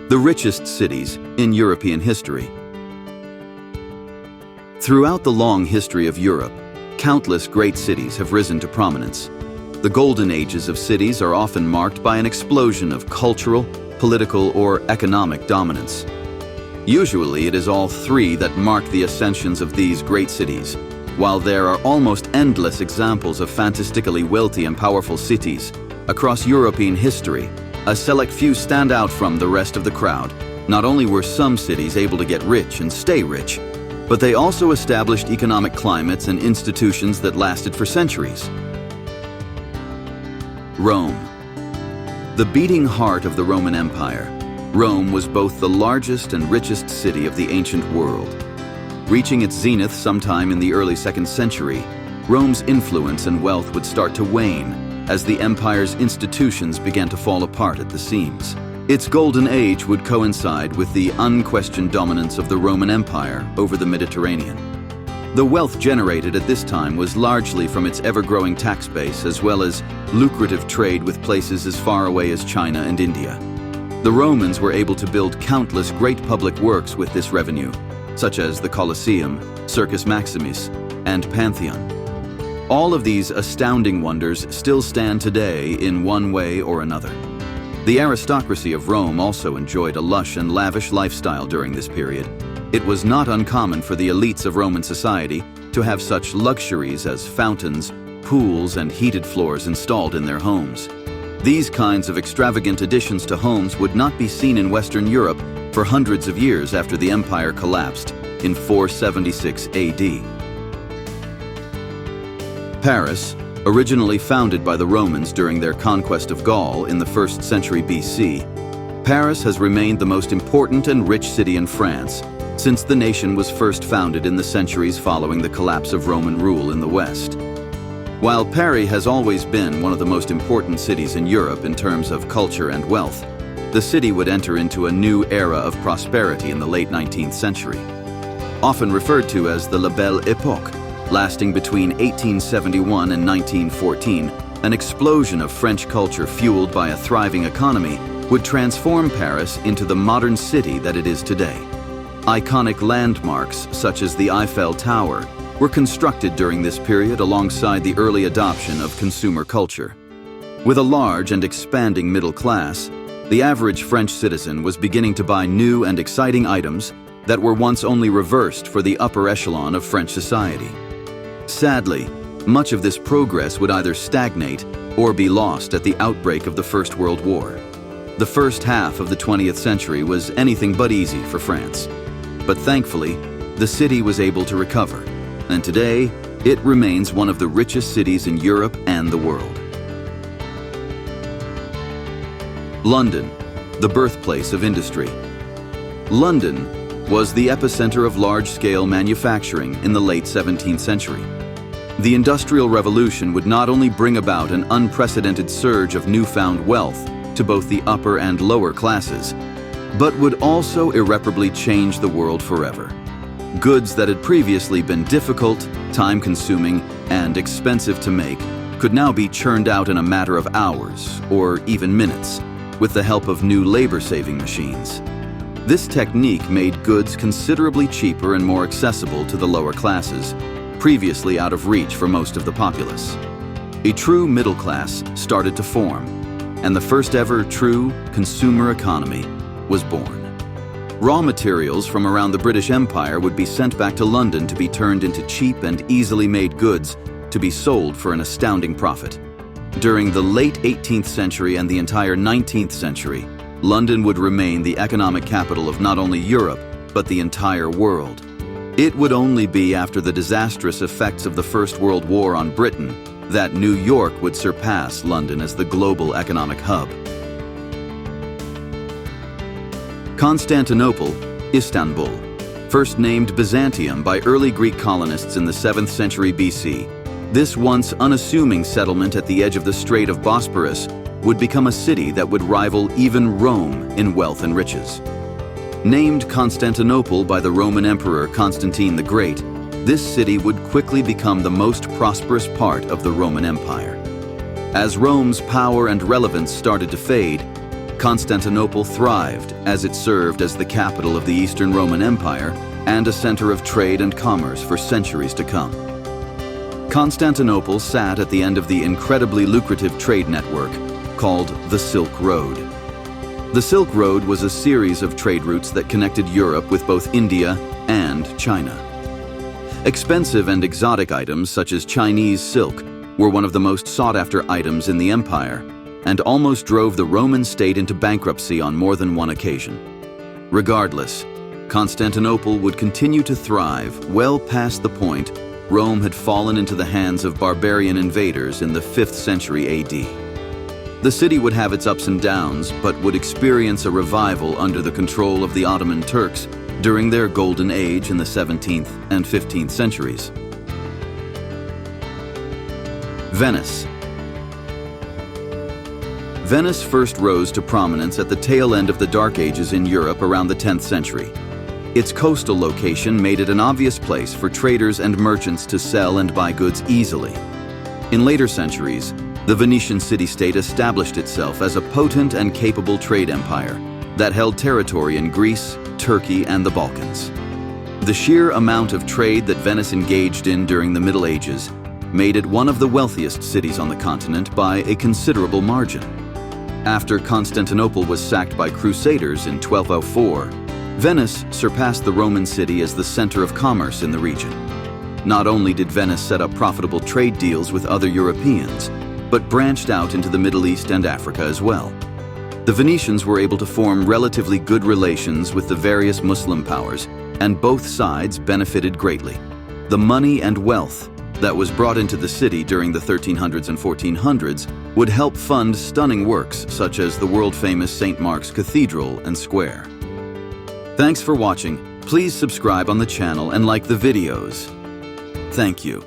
The richest cities in European history. Throughout the long history of Europe, countless great cities have risen to prominence. The golden ages of cities are often marked by an explosion of cultural, political, or economic dominance. Usually, it is all three that mark the ascensions of these great cities. While there are almost endless examples of fantastically wealthy and powerful cities across European history, a select few stand out from the rest of the crowd. Not only were some cities able to get rich and stay rich, but they also established economic climates and institutions that lasted for centuries. Rome. The beating heart of the Roman Empire, Rome was both the largest and richest city of the ancient world. Reaching its zenith sometime in the early 2nd century, Rome's influence and wealth would start to wane as the empire's institutions began to fall apart at the seams. Its golden age would coincide with the unquestioned dominance of the Roman Empire over the Mediterranean. The wealth generated at this time was largely from its ever-growing tax base, as well as lucrative trade with places as far away as China and India. The Romans were able to build countless great public works with this revenue, such as the Colosseum, Circus Maximus, and Pantheon. All of these astounding wonders still stand today in one way or another. The aristocracy of Rome also enjoyed a lush and lavish lifestyle during this period. It was not uncommon for the elites of Roman society to have such luxuries as fountains, pools, and heated floors installed in their homes. These kinds of extravagant additions to homes would not be seen in Western Europe for hundreds of years after the empire collapsed in 476 AD. Paris, originally founded by the Romans during their conquest of Gaul in the 1st century BC, Paris has remained the most important and rich city in France since the nation was first founded in the centuries following the collapse of Roman rule in the West. While Paris has always been one of the most important cities in Europe in terms of culture and wealth, the city would enter into a new era of prosperity in the late 19th century. Often referred to as the La Belle Époque, lasting between 1871 and 1914, an explosion of French culture fueled by a thriving economy would transform Paris into the modern city that it is today. Iconic landmarks such as the Eiffel Tower were constructed during this period alongside the early adoption of consumer culture. With a large and expanding middle class, the average French citizen was beginning to buy new and exciting items that were once only reserved for the upper echelon of French society. Sadly, much of this progress would either stagnate or be lost at the outbreak of the First World War. The first half of the 20th century was anything but easy for France. But thankfully, the city was able to recover, and today, it remains one of the richest cities in Europe and the world. London, the birthplace of industry. London was the epicenter of large-scale manufacturing in the late 17th century. The Industrial Revolution would not only bring about an unprecedented surge of newfound wealth to both the upper and lower classes, but would also irreparably change the world forever. Goods that had previously been difficult, time-consuming, and expensive to make could now be churned out in a matter of hours or even minutes with the help of new labor-saving machines. This technique made goods considerably cheaper and more accessible to the lower classes, previously out of reach for most of the populace. A true middle class started to form, and the first ever true consumer economy was born. Raw materials from around the British Empire would be sent back to London to be turned into cheap and easily made goods to be sold for an astounding profit. During the late 18th century and the entire 19th century, London would remain the economic capital of not only Europe, but the entire world. It would only be after the disastrous effects of the First World War on Britain that New York would surpass London as the global economic hub. Constantinople, Istanbul, first named Byzantium by early Greek colonists in the 7th century BC. This once unassuming settlement at the edge of the Strait of Bosporus would become a city that would rival even Rome in wealth and riches. Named Constantinople by the Roman Emperor Constantine the Great, this city would quickly become the most prosperous part of the Roman Empire. As Rome's power and relevance started to fade, Constantinople thrived as it served as the capital of the Eastern Roman Empire and a center of trade and commerce for centuries to come. Constantinople sat at the end of the incredibly lucrative trade network called the Silk Road. The Silk Road was a series of trade routes that connected Europe with both India and China. Expensive and exotic items such as Chinese silk were one of the most sought-after items in the empire and almost drove the Roman state into bankruptcy on more than one occasion. Regardless, Constantinople would continue to thrive well past the point Rome had fallen into the hands of barbarian invaders in the 5th century AD. The city would have its ups and downs, but would experience a revival under the control of the Ottoman Turks during their golden age in the 17th and 15th centuries. Venice. Venice first rose to prominence at the tail end of the Dark Ages in Europe around the 10th century. Its coastal location made it an obvious place for traders and merchants to sell and buy goods easily. In later centuries, the Venetian city-state established itself as a potent and capable trade empire that held territory in Greece, Turkey, and the Balkans. The sheer amount of trade that Venice engaged in during the Middle Ages made it one of the wealthiest cities on the continent by a considerable margin. After Constantinople was sacked by Crusaders in 1204, Venice surpassed the Roman city as the center of commerce in the region. Not only did Venice set up profitable trade deals with other Europeans, but branched out into the Middle East and Africa as well. The Venetians were able to form relatively good relations with the various Muslim powers, and both sides benefited greatly. The money and wealth that was brought into the city during the 1300s and 1400s would help fund stunning works such as the world-famous St. Mark's Cathedral and Square. Thanks for watching. Please subscribe on the channel and like the videos. Thank you.